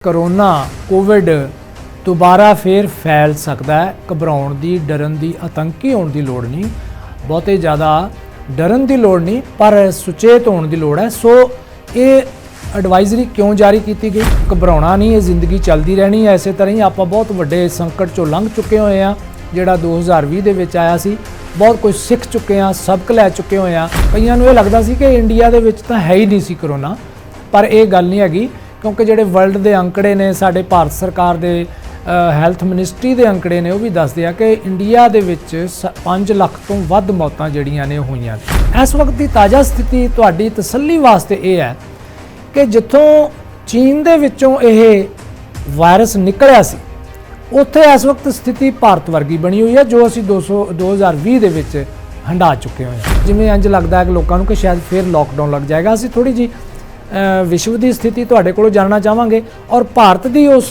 Corona Covid ਦੁਬਾਰਾ ਫੇਰ ਫੈਲ ਸਕਦਾ ਹੈ। ਘਬਰਾਉਣ ਦੀ ਡਰਨ ਦੀ ਆਤੰਕੀ ਹੋਣ ਦੀ ਲੋੜ ਨਹੀਂ, ਬਹੁਤੇ ਜ਼ਿਆਦਾ ਡਰਨ ਦੀ ਲੋੜ ਨਹੀਂ, ਪਰ ਸੁਚੇਤ ਹੋਣ ਦੀ ਲੋੜ ਹੈ। ਸੋ ਇਹ ਐਡਵਾਈਜ਼ਰੀ ਕਿਉਂ ਜਾਰੀ ਕੀਤੀ ਗਈ? ਘਬਰਾਉਣਾ ਨਹੀਂ, ਇਹ ਜ਼ਿੰਦਗੀ ਚੱਲਦੀ ਰਹਿਣੀ ਹੈ। ਇਸੇ ਤਰ੍ਹਾਂ ਹੀ ਆਪਾਂ ਬਹੁਤ ਵੱਡੇ ਸੰਕਟ ਚੋਂ ਲੰਘ ਚੁੱਕੇ ਹੋਏ ਹਾਂ, ਜਿਹੜਾ 2020 ਦੇ ਵਿੱਚ ਆਇਆ ਸੀ। ਬਹੁਤ ਕੁਝ ਸਿੱਖ ਚੁੱਕੇ ਹਾਂ, ਸਬਕ ਲੈ ਚੁੱਕੇ ਹੋਏ ਹਾਂ। ਕਈਆਂ ਨੂੰ ਇਹ ਲੱਗਦਾ ਸੀ ਕਿ ਇੰਡੀਆ ਦੇ ਵਿੱਚ ਤਾਂ ਹੈ ਹੀ ਨਹੀਂ ਸੀ ਕਰੋਨਾ, ਪਰ ਇਹ ਗੱਲ ਨਹੀਂ ਹੈਗੀ, ਕਿਉਂਕਿ ਜਿਹੜੇ ਵਰਲਡ ਦੇ ਅੰਕੜੇ ਨੇ, ਸਾਡੇ ਭਾਰਤ ਸਰਕਾਰ ਦੇ ਹੈਲਥ ਮਿਨਿਸਟਰੀ ਦੇ ਅੰਕੜੇ ਨੇ, ਉਹ ਵੀ ਦੱਸਦੇ ਆ ਕਿ ਇੰਡੀਆ ਦੇ ਵਿੱਚ 5 ਲੱਖ ਤੋਂ ਵੱਧ ਮੌਤਾਂ ਜਿਹੜੀਆਂ ਨੇ ਹੋਈਆਂ ਨੇ। ਇਸ ਵਕਤ ਦੀ ਤਾਜ਼ਾ ਸਥਿਤੀ ਤੁਹਾਡੀ ਤਸੱਲੀ ਵਾਸਤੇ ਇਹ ਹੈ ਕਿ ਜਿੱਥੋਂ ਚੀਨ ਦੇ ਵਿੱਚੋਂ ਇਹ ਵਾਇਰਸ ਨਿਕਲਿਆ ਸੀ, ਉੱਥੇ ਇਸ ਵਕਤ ਸਥਿਤੀ ਭਾਰਤ ਵਰਗੀ ਬਣੀ ਹੋਈ ਹੈ, ਜੋ ਅਸੀਂ 2020 ਦੇ ਵਿੱਚ ਹੰਢਾ ਚੁੱਕੇ ਹੋਏ ਹਾਂ। ਜਿਵੇਂ ਇੰਝ ਲੱਗਦਾ ਹੈ ਕਿ ਲੋਕਾਂ ਨੂੰ ਕਿ ਸ਼ਾਇਦ ਫਿਰ ਲੋਕਡਾਊਨ ਲੱਗ ਜਾਏਗਾ। ਅਸੀਂ ਥੋੜੀ ਜੀ ਵਿਸ਼ਵ ਦੀ ਸਥਿਤੀ ਤੁਹਾਡੇ ਕੋਲੋਂ ਜਾਣਨਾ ਚਾਹਾਂਗੇ, ਔਰ ਭਾਰਤ ਦੀ ਉਸ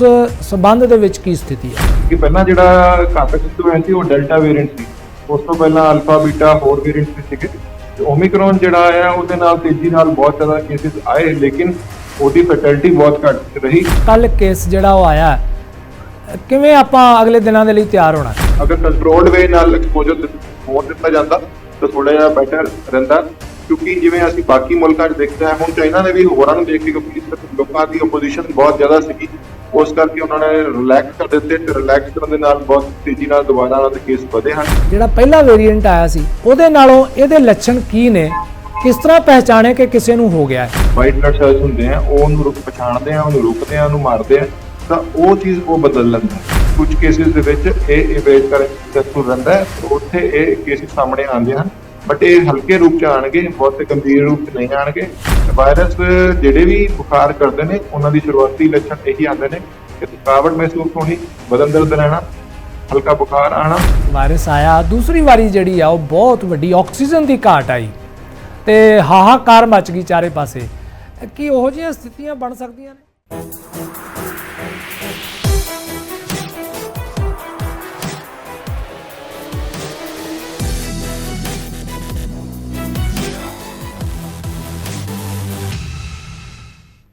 ਸੰਬੰਧ ਦੇ ਵਿੱਚ ਕੀ ਸਥਿਤੀ ਹੈ। ਕਿ ਪਹਿਲਾਂ ਜਿਹੜਾ ਘਾਤਕ ਹੋਇਆ ਸੀ ਉਹ ਡੈਲਟਾ ਵੇਰੀਐਂਟ ਸੀ, ਉਸ ਤੋਂ ਪਹਿਲਾਂ ਅਲਫਾ ਬੀਟਾ ਹੋਰ ਵੇਰੀਐਂਟ ਵੀ ਸੀਗੇ। ਤੇ ਓਮਿਕਰੋਨ ਜਿਹੜਾ ਆਇਆ ਉਹਦੇ ਨਾਲ ਤੇਜ਼ੀ ਨਾਲ ਬਹੁਤ ਜ਼ਿਆਦਾ ਕੇਸਿਸ ਆਏ, ਲੇਕਿਨ ਉਹਦੀ ਫੈਟੈਲਿਟੀ ਬਹੁਤ ਘੱਟ ਰਹੀ। ਕੱਲ ਕੇਸ ਜਿਹੜਾ ਉਹ ਆਇਆ, ਕਿਵੇਂ ਆਪਾਂ ਅਗਲੇ ਦਿਨਾਂ ਦੇ ਲਈ ਤਿਆਰ ਹੋਣਾ? ਅਗਰ ਕੰਟਰੋਲਡ ਵੇ ਨਾਲ ਐਕਸਪੋਜ਼ਰ ਹੋਣ ਦਿੱਤਾ ਜਾਂਦਾ ਤਾਂ ਥੋੜਾ ਜਿਹਾ ਬੈਟਰ ਰਹਿੰਦਾ, ਕਿਉਂਕਿ ਜਿਵੇਂ ਅਸੀਂ ਬਾਕੀ ਮੁਲਕਾਂ 'ਚ ਦੇਖਦੇ ਹਾਂ, ਹੁਣ ਚਾਈਨਾ ਨੇ ਵੀ ਹੋਰਾਂ ਨੂੰ ਦੇਖ ਕੇ ਲੋਕਾਂ ਦੀ ਓਪੋਜੀਸ਼ਨ ਬਹੁਤ ਜ਼ਿਆਦਾ ਸੀਗੀ, ਉਸ ਕਰਕੇ ਉਹਨਾਂ ਨੇ ਰਿਲੈਕਸ ਕਰ ਦਿੱਤੇ ਤੇ ਰਿਲੈਕਸ ਕਰਨ ਦੇ ਨਾਲ ਬਹੁਤ ਤੇਜ਼ੀ ਨਾਲ ਦੁਬਾਰਾ ਉਹਨਾਂ ਦੇ ਕੇਸ ਵਧੇ ਹਨ। ਜਿਹੜਾ ਪਹਿਲਾ ਵੇਰੀਐਂਟ ਆਇਆ ਸੀ, ਉਹਦੇ ਨਾਲੋਂ ਇਹਦੇ ਲੱਛਣ ਕੀ ਨੇ? ਕਿਸ ਤਰ੍ਹਾਂ ਪਹਿਚਾਣੇ ਕਿ ਕਿਸੇ ਨੂੰ ਹੋ ਗਿਆ ਹੈ? ਵਾਈਟ ਬਲੱਡ ਸੈਲਸ ਹੁੰਦੇ ਆ, ਉਹ ਉਹਨੂੰ ਪਛਾਣਦੇ ਆ, ਉਹਨੂੰ ਰੋਕਦੇ ਆ, ਉਹਨੂੰ ਮਾਰਦੇ ਆ, ਤਾਂ ਉਹ ਚੀਜ਼ ਉਹ ਬਦਲ ਲੈਂਦਾ। ਕੁਝ ਕੇਸਿਸ ਦੇ ਵਿੱਚ ਇਹ ਇਵੇਟ ਕਰਨ ਸਕਸੈਸਫੁਲ ਰਹਿੰਦਾ ਹੈ, ਉੱਥੇ ਇਹ ਕੇਸਿਸ ਸਾਹਮਣੇ ਆਉਂਦੇ ਹਨ, ਬਟ ਇਹ ਹਲਕੇ ਰੂਪ 'ਚ ਆਣਗੇ, ਬਹੁਤ ਗੰਭੀਰ ਰੂਪ 'ਚ ਨਹੀਂ ਆਣਗੇ। ਵਾਇਰਸ ਜਿਹੜੇ ਵੀ ਬੁਖਾਰ ਕਰਦੇ ਨੇ, ਉਹਨਾਂ ਦੀ ਸ਼ੁਰੂਆਤੀ ਲੱਛਣ ਇਹੀ ਆਉਂਦੇ ਨੇ ਕਿ ਥਕਾਵਟ ਮਹਿਸੂਸ ਹੋਣੀ, ਬਦਨ ਦਰਦ ਰਹਿਣਾ, ਹਲਕਾ ਬੁਖਾਰ ਆਣਾ। ਵਾਇਰਸ ਆਇਆ, ਦੂਸਰੀ ਵਾਰੀ ਜਿਹੜੀ ਆ ਉਹ ਬਹੁਤ ਵੱਡੀ ਆਕਸੀਜਨ ਦੀ ਘਾਟ ਆਈ ਤੇ ਹਾਹਾਕਾਰ ਮਚ ਗਈ ਚਾਰੇ ਪਾਸੇ। ਕੀ ਉਹੋ ਜਿਹੀਆਂ ਸਥਿਤੀਆਂ ਬਣ ਸਕਦੀਆਂ ਨੇ?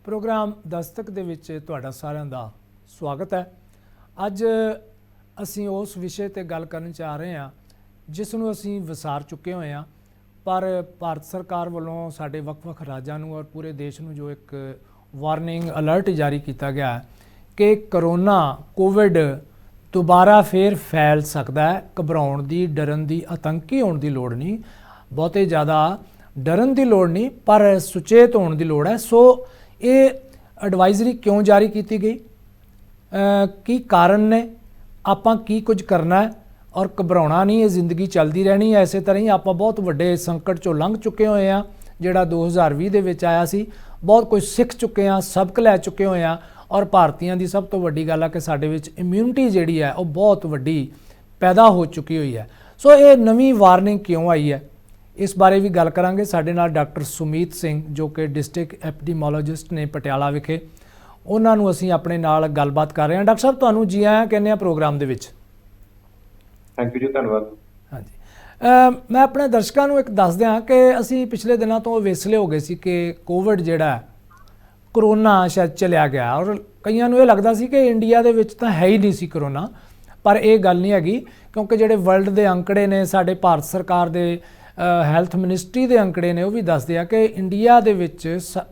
ਪ੍ਰੋਗਰਾਮ ਦਸਤਕ ਦੇ ਵਿੱਚ ਤੁਹਾਡਾ ਸਾਰਿਆਂ ਦਾ ਸਵਾਗਤ ਹੈ। ਅੱਜ ਅਸੀਂ ਉਸ ਵਿਸ਼ੇ ਤੇ ਗੱਲ ਕਰਨ ਜਾ ਰਹੇ ਹਾਂ ਜਿਸ ਨੂੰ ਅਸੀਂ ਵਿਸਾਰ ਚੁੱਕੇ ਹੋਏ ਹਾਂ, ਪਰ ਭਾਰਤ ਸਰਕਾਰ ਵੱਲੋਂ ਸਾਡੇ ਵੱਖ-ਵੱਖ ਰਾਜਾਂ ਨੂੰ ਔਰ ਪੂਰੇ ਦੇਸ਼ ਨੂੰ ਜੋ ਇੱਕ ਵਾਰਨਿੰਗ ਅਲਰਟ ਜਾਰੀ ਕੀਤਾ ਗਿਆ ਹੈ ਕਿ ਕਰੋਨਾ ਕੋਵਿਡ ਦੁਬਾਰਾ ਫੇਰ ਫੈਲ ਸਕਦਾ ਹੈ। ਘਬਰਾਉਣ ਦੀ ਡਰਨ ਦੀ ਆਤੰਕੀ ਹੋਣ ਦੀ ਲੋੜ ਨਹੀਂ, ਬਹੁਤੇ ਜ਼ਿਆਦਾ ਡਰਨ ਦੀ ਲੋੜ ਨਹੀਂ, ਪਰ ਸੁਚੇਤ ਹੋਣ ਦੀ ਲੋੜ ਹੈ। ਸੋ ਇਹ ਐਡਵਾਈਜ਼ਰੀ ਕਿਉਂ ਜਾਰੀ ਕੀਤੀ ਗਈ? ਕੀ ਕਾਰਨ ਨੇ? ਆਪਾਂ ਕੀ ਕੁਝ ਕਰਨਾ ਹੈ? ਔਰ ਘਬਰਾਉਣਾ ਨਹੀਂ, ਇਹ ਜ਼ਿੰਦਗੀ ਚੱਲਦੀ ਰਹਿਣੀ ਹੈ। ਇਸੇ ਤਰ੍ਹਾਂ ਹੀ ਆਪਾਂ ਬਹੁਤ ਵੱਡੇ ਸੰਕਟ ਚੋਂ ਲੰਘ ਚੁੱਕੇ ਹੋਏ ਹਾਂ, ਜਿਹੜਾ 2020 ਦੇ ਵਿੱਚ ਆਇਆ ਸੀ। ਬਹੁਤ ਕੁਝ ਸਿੱਖ ਚੁੱਕੇ ਹਾਂ, ਸਬਕ ਲੈ ਚੁੱਕੇ ਹੋਏ ਹਾਂ, ਔਰ ਭਾਰਤੀਆਂ ਦੀ ਸਭ ਤੋਂ ਵੱਡੀ ਗੱਲ ਹੈ ਕਿ ਸਾਡੇ ਵਿੱਚ ਇਮਿਊਨਿਟੀ ਜਿਹੜੀ ਹੈ ਉਹ ਬਹੁਤ ਵੱਡੀ ਪੈਦਾ ਹੋ ਚੁੱਕੀ ਹੋਈ ਹੈ। ਸੋ ਇਹ ਨਵੀਂ ਵਾਰਨਿੰਗ ਕਿਉਂ ਆਈ ਹੈ, ਇਸ ਬਾਰੇ ਵੀ ਗੱਲ ਕਰਾਂਗੇ। ਸਾਡੇ ਨਾਲ ਡਾਕਟਰ ਸੁਮੀਤ ਸਿੰਘ, ਜੋ ਕਿ ਡਿਸਟ੍ਰਿਕਟ ਐਪੀਡੀਮੋਲੋਜਿਸਟ ਨੇ ਪਟਿਆਲਾ ਵਿਖੇ, ਉਹਨਾਂ ਨੂੰ ਅਸੀਂ ਆਪਣੇ ਨਾਲ ਗੱਲਬਾਤ ਕਰ ਰਹੇ ਹਾਂ। ਡਾਕਟਰ ਸਾਹਿਬ, ਤੁਹਾਨੂੰ ਜੀ ਆਇਆਂ ਕਹਿੰਦੇ ਆ ਪ੍ਰੋਗਰਾਮ ਦੇ ਵਿੱਚ। ਥੈਂਕ ਯੂ ਜੀ, ਧੰਨਵਾਦ। ਹਾਂਜੀ, ਮੈਂ ਆਪਣੇ ਦਰਸ਼ਕਾਂ ਨੂੰ ਇੱਕ ਦੱਸ ਦਿਆਂ ਕਿ ਅਸੀਂ ਪਿਛਲੇ ਦਿਨਾਂ ਤੋਂ ਵੇਸਲੇ ਹੋ ਗਏ ਸੀ ਕਿ ਕੋਵਿਡ ਜਿਹੜਾ ਕਰੋਨਾ ਸ਼ਾਇਦ ਚਲਿਆ ਗਿਆ, ਔਰ ਕਈਆਂ ਨੂੰ ਇਹ ਲੱਗਦਾ ਸੀ ਕਿ ਇੰਡੀਆ ਦੇ ਵਿੱਚ ਤਾਂ ਹੈ ਹੀ ਨਹੀਂ ਸੀ ਕਰੋਨਾ, ਪਰ ਇਹ ਗੱਲ ਨਹੀਂ ਹੈਗੀ, ਕਿਉਂਕਿ ਜਿਹੜੇ ਵਰਲਡ ਦੇ ਅੰਕੜੇ ਨੇ, ਸਾਡੇ ਭਾਰਤ ਸਰਕਾਰ ਦੇ ਹੈਲਥ ਮਿਨਿਸਟਰੀ ਦੇ ਅੰਕੜੇ ਨੇ, ਉਹ ਵੀ ਦੱਸਦੇ ਆ ਕਿ ਇੰਡੀਆ ਦੇ ਵਿੱਚ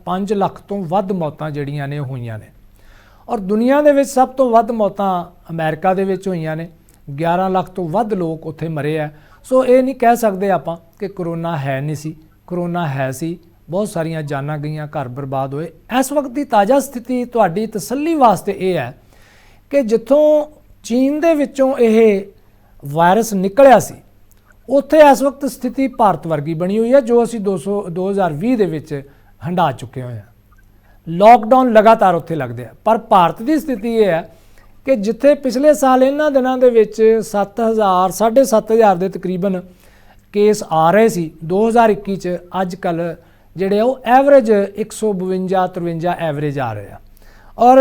5 ਲੱਖ ਤੋਂ ਵੱਧ ਮੌਤਾਂ ਜਿਹੜੀਆਂ ਨੇ ਹੋਈਆਂ ਨੇ, ਔਰ ਦੁਨੀਆ ਦੇ ਵਿੱਚ ਸਭ ਤੋਂ ਵੱਧ ਮੌਤਾਂ ਅਮਰੀਕਾ ਦੇ ਵਿੱਚ ਹੋਈਆਂ ਨੇ। 11 ਲੱਖ ਤੋਂ ਵੱਧ ਲੋਕ ਉੱਥੇ ਮਰੇ ਆ। ਸੋ ਇਹ ਨਹੀਂ ਕਹਿ ਸਕਦੇ ਆਪਾਂ ਕਿ ਕਰੋਨਾ ਹੈ ਨਹੀਂ ਸੀ, ਕਰੋਨਾ ਹੈ ਸੀ। ਬਹੁਤ ਸਾਰੀਆਂ ਜਾਨਾਂ ਗਈਆਂ, ਘਰ ਬਰਬਾਦ ਹੋਏ। ਇਸ ਵਕਤ ਦੀ ਤਾਜ਼ਾ ਸਥਿਤੀ ਤੁਹਾਡੀ ਤਸੱਲੀ ਵਾਸਤੇ ਇਹ ਹੈ ਕਿ ਜਿੱਥੋਂ ਚੀਨ ਦੇ ਵਿੱਚੋਂ ਇਹ ਵਾਇਰਸ ਨਿਕਲਿਆ ਸੀ, ਉੱਥੇ ਇਸ ਵਕਤ ਸਥਿਤੀ ਭਾਰਤ ਵਰਗੀ ਬਣੀ ਹੋਈ ਹੈ, ਜੋ ਅਸੀਂ 2020 ਦੇ ਵਿੱਚ ਹੰਢਾ ਚੁੱਕੇ ਹੋਏ ਹਾਂ। ਲੋਕਡਾਊਨ ਲਗਾਤਾਰ ਉੱਥੇ ਲੱਗਦੇ ਆ, ਪਰ ਭਾਰਤ ਦੀ ਸਥਿਤੀ ਇਹ ਹੈ ਕਿ ਜਿੱਥੇ ਪਿਛਲੇ ਸਾਲ ਇਹਨਾਂ ਦਿਨਾਂ ਦੇ ਵਿੱਚ 7,000 7,500 ਦੇ ਤਕਰੀਬਨ ਕੇਸ ਆ ਰਹੇ ਸੀ 2021 'ਚ, ਅੱਜ ਕੱਲ੍ਹ ਜਿਹੜੇ ਉਹ ਐਵਰੇਜ 152-53 ਐਵਰੇਜ ਆ ਰਹੇ ਆ। ਔਰ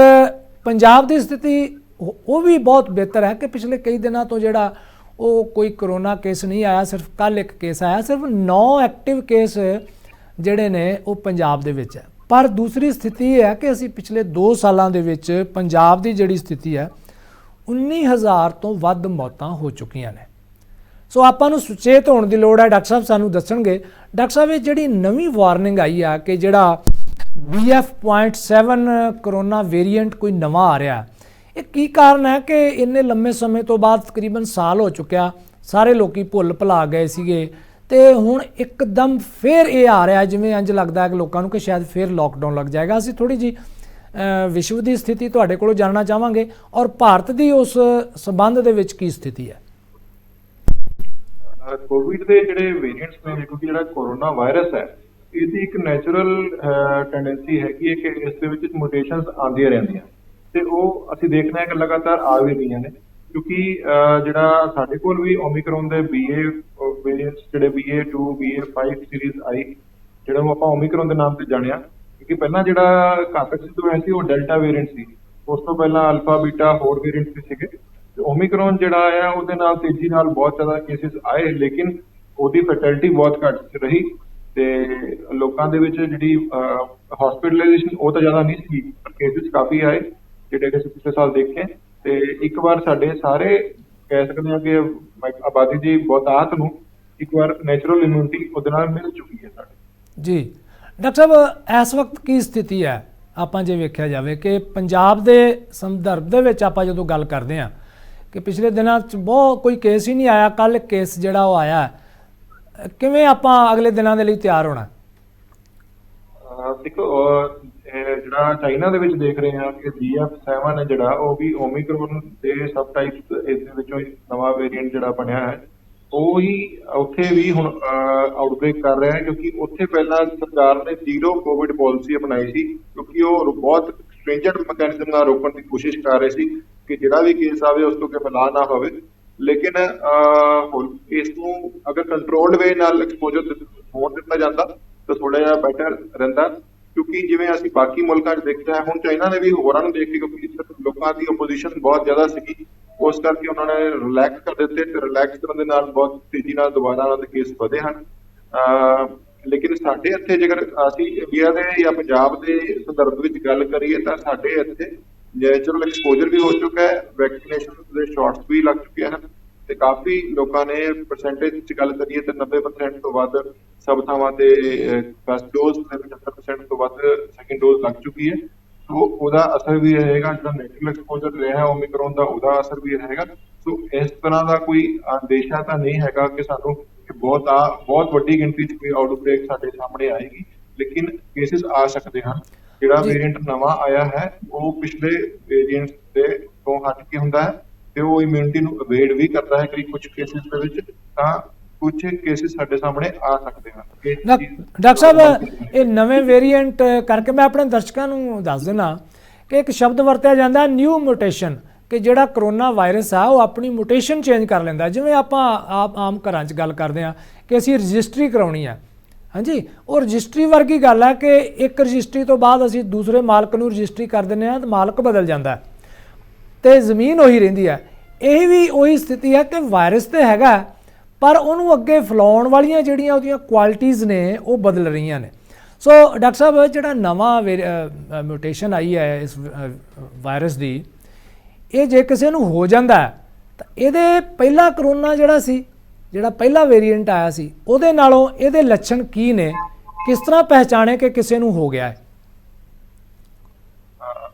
ਪੰਜਾਬ ਦੀ ਸਥਿਤੀ ਉਹ ਵੀ ਬਹੁਤ ਬਿਹਤਰ ਹੈ ਕਿ ਪਿਛਲੇ ਕਈ ਦਿਨਾਂ ਤੋਂ ਜਿਹੜਾ ਉਹ ਕੋਈ ਕਰੋਨਾ ਕੇਸ ਨਹੀਂ ਆਇਆ। ਸਿਰਫ ਕੱਲ ਇੱਕ ਕੇਸ ਆਇਆ, ਸਿਰਫ 9 ਐਕਟਿਵ ਕੇਸ ਜਿਹੜੇ ਨੇ ਉਹ ਪੰਜਾਬ ਦੇ ਵਿੱਚ ਹੈ। ਪਰ ਦੂਸਰੀ ਸਥਿਤੀ ਇਹ ਹੈ ਕਿ ਅਸੀਂ ਪਿਛਲੇ 2 ਸਾਲਾਂ ਦੇ ਵਿੱਚ ਪੰਜਾਬ ਦੀ ਜਿਹੜੀ ਸਥਿਤੀ ਹੈ 19,000 ਤੋਂ ਵੱਧ ਮੌਤਾਂ ਹੋ ਚੁੱਕੀਆਂ ਨੇ। ਸੋ ਆਪਾਂ ਨੂੰ ਸੁਚੇਤ ਹੋਣ ਦੀ ਲੋੜ ਹੈ। ਡਾਕਟਰ ਸਾਹਿਬ ਸਾਨੂੰ ਦੱਸਣਗੇ। ਡਾਕਟਰ ਸਾਹਿਬ, ਇਹ ਜਿਹੜੀ ਨਵੀਂ ਵਾਰਨਿੰਗ ਆਈ ਆ ਕਿ ਜਿਹੜਾ BF.7 ਕਰੋਨਾ ਵੇਰੀਐਂਟ ਕੋਈ ਨਵਾਂ ਆ ਰਿਹਾ, ਇਹ ਕੀ ਕਾਰਨ ਹੈ ਕਿ ਇੰਨੇ ਲੰਮੇ ਸਮੇਂ ਤੋਂ ਬਾਅਦ ਤਕਰੀਬਨ ਸਾਲ ਹੋ ਚੁੱਕਿਆ, ਸਾਰੇ ਲੋਕੀ ਭੁੱਲ ਭੁਲਾ ਗਏ ਸੀਗੇ ਤੇ ਹੁਣ ਇੱਕਦਮ ਫਿਰ ਇਹ ਆ ਰਿਹਾ, ਜਿਵੇਂ ਇੰਜ ਲੱਗਦਾ ਹੈ ਕਿ ਲੋਕਾਂ ਨੂੰ ਕਿ ਸ਼ਾਇਦ ਫਿਰ ਲੋਕਡਾਊਨ ਲੱਗ ਜਾਏਗਾ। ਅਸੀਂ ਥੋੜੀ ਜੀ ਵਿਸ਼ਵ ਦੀ ਸਥਿਤੀ ਤੁਹਾਡੇ ਕੋਲੋਂ ਜਾਣਨਾ ਚਾਹਾਂਗੇ ਔਰ ਭਾਰਤ ਦੀ ਉਸ ਸੰਬੰਧ ਦੇ ਵਿੱਚ ਕੀ ਸਥਿਤੀ ਹੈ। ਕੋਵਿਡ ਦੇ ਜਿਹੜੇ ਵੇਰੀਐਂਟਸ ਨੇ, ਕਿਉਂਕਿ ਜਿਹੜਾ ਕੋਰੋਨਾ ਵਾਇਰਸ ਹੈ ਇਹਦੀ ਇੱਕ ਨੈਚੁਰਲ ਟੈਂਡੈਂਸੀ ਹੈਗੀ ਹੈ ਕਿ ਇਸ ਦੇ ਵਿੱਚ ਮਿਊਟੇਸ਼ਨਸ ਆਉਂਦੀਆਂ ਰਹਿੰਦੀਆਂ ਤੇ ਉਹ ਅਸੀਂ ਦੇਖਦੇ ਹਾਂ ਕਿ ਲਗਾਤਾਰ ਆ ਵੀ ਰਹੀਆਂ ਨੇ। ਕਿਉਂਕਿ ਜਿਹੜਾ ਸਾਡੇ ਕੋਲ ਵੀ ਓਮਿਕਰੋਨ ਦੇ BA ਵੇਰੀਐਂਟਸ ਜਿਹੜੇ BA2 BA5 ਸੀਰੀਜ਼ ਆਈ, ਜਿਹੜਾ ਨੂੰ ਆਪਾਂ ਓਮਿਕਰੋਨ ਦੇ ਨਾਮ ਤੇ ਜਾਣਿਆ, ਕਿਉਂਕਿ ਪਹਿਲਾਂ ਜਿਹੜਾ ਘਾਤਕ ਸਿੱਧ ਹੋਇਆ ਸੀ ਉਹ ਡੈਲਟਾ ਵੇਰੀਐਂਟ ਸੀ, ਉਸ ਤੋਂ ਪਹਿਲਾਂ ਅਲਫਾ ਬੀਟਾ ਹੋਰ ਵੇਰੀਐਂਟ ਵੀ ਸੀਗੇ। ਤੇ ਓਮਿਕਰੋਨ ਜਿਹੜਾ ਆਇਆ ਉਹਦੇ ਨਾਲ ਤੇਜ਼ੀ ਨਾਲ ਬਹੁਤ ਜ਼ਿਆਦਾ ਕੇਸਿਸ ਆਏ, ਲੇਕਿਨ ਉਹਦੀ ਫੈਟੈਲਿਟੀ ਬਹੁਤ ਘੱਟ ਰਹੀ ਤੇ ਲੋਕਾਂ ਦੇ ਵਿੱਚ ਜਿਹੜੀ ਹਸਪੀਟਲਾਈਜੇਸ਼ਨ ਉਹ ਤਾਂ ਜ਼ਿਆਦਾ ਨਹੀਂ ਸੀ, ਪਰ ਕੇਸਿਸ ਕਾਫੀ ਆਏ ਜਿਹੜੇ ਕਿ ਅਸੀਂ ਪਿਛਲੇ ਸਾਲ ਦੇਖੇ। ਤੇ ਇੱਕ ਵਾਰ ਸਾਡੇ ਸਾਰੇ ਕਹਿ ਸਕਦੇ ਹਾਂ ਕਿ ਆਬਾਦੀ ਦੀ ਬਹੁਤਾਤ ਨੂੰ ਇੱਕ ਵਾਰ ਨੈਚੁਰਲ ਇਮਿਊਨਿਟੀ ਉਹਦੇ ਨਾਲ ਮਿਲ ਚੁੱਕੀ ਹੈ ਸਾਡੇ। ਜੀ ਡਾਕਟਰ ਸਾਹਿਬ, ਇਸ ਵਕਤ ਕੀ ਸਥਿਤੀ ਹੈ? ਆਪਾਂ ਜੇ ਵੇਖਿਆ ਜਾਵੇ ਕਿ ਪੰਜਾਬ ਦੇ ਸੰਦਰਭ ਦੇ ਵਿੱਚ ਆਪਾਂ ਜਦੋਂ ਗੱਲ ਕਰਦੇ ਹਾਂ ਕਿ ਪਿਛਲੇ ਦਿਨਾਂ 'ਚ ਬਹੁਤ ਕੋਈ ਕੇਸ ਹੀ ਨਹੀਂ ਆਇਆ, ਕੱਲ੍ਹ ਕੇਸ ਜਿਹੜਾ ਉਹ ਆਇਆ, ਕਿਵੇਂ ਆਪਾਂ ਅਗਲੇ ਦਿਨਾਂ ਦੇ ਲਈ ਤਿਆਰ ਹੋਣਾ? ਦੇਖੋ, ਜਿਹੜਾ ਚਾਈਨਾ ਦੇ ਵਿੱਚ ਦੇਖ ਰਹੇ ਹਾਂ ਕਿ BF.7 ਹੈ ਜਿਹੜਾ, ਉਹ ਵੀ ਓਮਿਕਰੋਨ ਦੇ ਸਬ ਟਾਈਪਸ ਇਸ ਦੇ ਵਿੱਚੋਂ ਨਵਾਂ ਵੇਰੀਐਂਟ ਜਿਹੜਾ ਬਣਿਆ ਹੈ, ਉਹ ਹੀ ਉੱਥੇ ਵੀ ਹੁਣ ਆਊਟਬ੍ਰੇਕ ਕਰ ਰਿਹਾ ਹੈ। ਕਿਉਂਕਿ ਉੱਥੇ ਪਹਿਲਾਂ ਸਰਕਾਰ ਨੇ ਜ਼ੀਰੋ ਕੋਵਿਡ ਪਾਲਿਸੀ ਅਪਣਾਈ ਸੀ, ਕਿਉਂਕਿ ਉਹ ਬਹੁਤ ਸਟ੍ਰਿੰਜੈਂਟ ਮੈਕੈਨਿਜ਼ਮ ਨਾਲ ਰੋਕਣ ਦੀ ਕੋਸ਼ਿਸ਼ ਕਰ ਰਹੇ ਸੀ ਕਿ ਜਿਹੜਾ ਵੀ ਕੇਸ ਆਵੇ ਉਸ ਤੋਂ ਕੋਈ ਫੈਲਾਅ ਨਾ ਹੋਵੇ। ਲੇਕਿਨ ਹੁਣ ਇਸ ਨੂੰ ਅਗਰ ਕੰਟਰੋਲਡ ਵੇ ਨਾਲ ਐਕਸਪੋਜ਼ਰ ਹੋਣ ਦਿੱਤਾ ਜਾਂਦਾ ਤਾਂ ਥੋੜਾ ਜਿਹਾ ਬੈਟਰ ਰਹਿੰਦਾ, ਕਿਉਂਕਿ ਜਿਵੇਂ ਅਸੀਂ ਬਾਕੀ ਮੁਲਕਾਂ 'ਚ ਦੇਖਿਆ, ਹੁਣ ਚਾਈਨਾ ਨੇ ਵੀ ਹੋਰਾਂ ਨੂੰ ਦੇਖ ਕੇ, ਕਿਉਂਕਿ ਲੋਕਾਂ ਦੀ ਓਪੋਜੀਸ਼ਨ ਬਹੁਤ ਜ਼ਿਆਦਾ ਸੀਗੀ, ਉਸ ਕਰਕੇ ਉਹਨਾਂ ਨੇ ਰਿਲੈਕਸ ਕਰ ਦਿੱਤੇ ਤੇ ਰਿਲੈਕਸ ਕਰਨ ਦੇ ਨਾਲ ਬਹੁਤ ਤੇਜ਼ੀ ਨਾਲ ਦੁਬਾਰਾ ਉਹਨਾਂ ਦੇ ਕੇਸ ਵਧੇ ਹਨ। ਲੇਕਿਨ ਸਾਡੇ ਇੱਥੇ ਜੇਕਰ ਅਸੀਂ ਇੰਡੀਆ ਦੇ ਜਾਂ ਪੰਜਾਬ ਦੇ ਸੰਦਰਭ ਵਿੱਚ ਗੱਲ ਕਰੀਏ ਤਾਂ ਸਾਡੇ ਇੱਥੇ ਨੈਚੁਰਲ ਐਕਸਪੋਜ਼ਰ ਵੀ ਹੋ ਚੁੱਕਾ ਹੈ, ਵੈਕਸੀਨੇਸ਼ਨ ਦੇ ਸ਼ਾਟਸ ਵੀ ਲੱਗ ਚੁੱਕੇ ਹਨ ਤੇ ਕਾਫੀ ਲੋਕਾਂ ਨੇ ਪਰਸੈਂਟੇਜ 'ਚ ਗੱਲ ਕਰੀਏ ਤਾਂ 90% ਤੋਂ ਵੱਧ ਸਭ ਥਾਵਾਂ ਤੇ ਫਸਟ ਡੋਜ਼ ਤੇ 75% ਤੋਂ ਵੱਧ ਸੈਕਿੰਡ ਡੋਜ਼ ਲੱਗ ਚੁੱਕੀ ਹੈ। ਸੋ ਉਹਦਾ ਅਸਰ ਵੀ ਰਹੇਗਾ, ਜਿਹੜਾ ਨੈਚੁਰਲ ਐਕਸਪੋਜ਼ਰ ਰਿਹਾ ਓਮਿਕਰੋਨ ਦਾ, ਉਹਦਾ ਅਸਰ ਵੀ ਰਹੇਗਾ। ਸੋ ਇਸ ਤਰ੍ਹਾਂ ਦਾ ਕੋਈ ਅੰਦੇਸ਼ਾ ਤਾਂ ਨਹੀਂ ਹੈਗਾ ਕਿ ਸਾਨੂੰ ਬਹੁਤ ਵੱਡੀ ਗਿਣਤੀ 'ਚ ਕੋਈ ਆਊਟਬ੍ਰੇਕ ਸਾਡੇ ਸਾਹਮਣੇ ਆਏਗੀ, ਲੇਕਿਨ ਕੇਸਿਸ ਆ ਸਕਦੇ ਹਨ। ਜਿਹੜਾ ਵੇਰੀਐਂਟ ਨਵਾਂ ਆਇਆ ਹੈ ਉਹ ਪਿਛਲੇ ਵੇਰੀਐਂਟ ਦੇ ਤੋਂ ਹਟ ਕੇ ਹੁੰਦਾ ਹੈ ਤੇ ਉਹ ਇਮਿਊਨਿਟੀ ਨੂੰ ਅਵੇਡ ਵੀ ਕਰਦਾ ਹੈ ਕਈ ਕੁਝ ਕੇਸਿਸ ਦੇ ਵਿੱਚ, ਤਾਂ ਕੁਝ ਕੇਸਿਸ ਸਾਡੇ ਸਾਹਮਣੇ ਆ ਸਕਦੇ ਹਨ। ਡਾਕਟਰ ਸਾਹਿਬ, ਇਹ ਨਵੇਂ ਵੇਰੀਐਂਟ ਕਰਕੇ ਮੈਂ ਆਪਣੇ ਦਰਸ਼ਕਾਂ ਨੂੰ ਦੱਸ ਦੇਣਾ ਕਿ ਇੱਕ ਸ਼ਬਦ ਵਰਤਿਆ ਜਾਂਦਾ ਨਿਊ ਮਿਊਟੇਸ਼ਨ, ਕਿ ਜਿਹੜਾ ਕਰੋਨਾ ਵਾਇਰਸ ਆ ਉਹ ਆਪਣੀ ਮਿਊਟੇਸ਼ਨ ਚੇਂਜ ਕਰ ਲੈਂਦਾ। ਜਿਵੇਂ ਆਪਾਂ ਆਮ ਘਰਾਂ 'ਚ ਗੱਲ ਕਰਦੇ ਹਾਂ ਕਿ ਅਸੀਂ ਰਜਿਸਟਰੀ ਕਰਾਉਣੀ ਆ, ਹਾਂਜੀ, ਉਹ ਰਜਿਸਟਰੀ ਵਰਗੀ ਗੱਲ ਹੈ ਕਿ ਇੱਕ ਰਜਿਸਟਰੀ ਤੋਂ ਬਾਅਦ ਅਸੀਂ ਦੂਸਰੇ ਮਾਲਕ ਨੂੰ ਰਜਿਸਟਰੀ ਕਰ ਦਿੰਦੇ ਹਾਂ ਤੇ ਮਾਲਕ ਬਦਲ ਜਾਂਦਾ ਤੇ ਜ਼ਮੀਨ ਉਹੀ ਰਹਿੰਦੀ ਹੈ। ਇਹ ਵੀ ਉਹੀ ਸਥਿਤੀ ਹੈ ਕਿ ਵਾਇਰਸ ਤੇ ਹੈਗਾ ਪਰ ਉਹਨੂੰ ਅੱਗੇ ਫੈਲਾਉਣ ਵਾਲੀਆਂ ਜਿਹੜੀਆਂ ਉਹਦੀਆਂ ਕੁਆਲਿਟੀਜ਼ ਨੇ ਉਹ ਬਦਲ ਰਹੀਆਂ ਨੇ। ਸੋ ਡਾਕਟਰ ਸਾਹਿਬ, ਜਿਹੜਾ ਨਵਾਂ ਮਿਊਟੇਸ਼ਨ ਆਈ ਹੈ ਇਸ ਵਾਇਰਸ ਦੀ, ਇਹ ਜੇ ਕਿਸੇ ਨੂੰ ਹੋ ਜਾਂਦਾ ਤਾਂ ਇਹਦੇ ਪਹਿਲਾ ਕਰੋਨਾ ਜਿਹੜਾ ਪਹਿਲਾ ਵੇਰੀਐਂਟ ਆਇਆ ਸੀ ਉਹਦੇ ਨਾਲੋਂ ਇਹਦੇ ਲੱਛਣ ਕੀ ਨੇ, ਕਿਸ ਤਰ੍ਹਾਂ ਪਹਿਚਾਣੇ ਕਿ ਕਿਸੇ ਨੂੰ ਹੋ ਗਿਆ ਹੈ?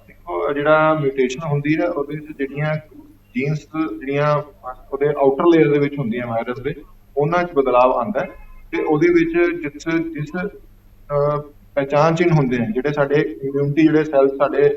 ਦੇਖੋ, ਜਿਹੜਾ ਮਿਊਟੇਸ਼ਨ ਹੁੰਦੀ ਹੈ ਉਹਦੇ ਵਿੱਚ ਜਿਹੜੀਆਂ ਜੀਨਸ ਜਿਹੜੀਆਂ ਉਹਦੇ ਆਊਟਰ ਲੇਅਰ ਦੇ ਵਿੱਚ ਹੁੰਦੀਆਂ ਵਾਇਰਸ ਦੇ, ਉਹਨਾਂ 'ਚ ਬਦਲਾਵ ਆਉਂਦਾ ਹੈ ਤੇ ਉਹਦੇ ਵਿੱਚ ਜਿਸ ਪਹਿਚਾਣ ਚਿੰਨ੍ਹ ਹੁੰਦੇ ਹਨ, ਜਿਹੜੇ ਸਾਡੇ ਇਮਿਊਨਿਟੀ ਜਿਹੜੇ ਸੈਲਸ ਸਾਡੇ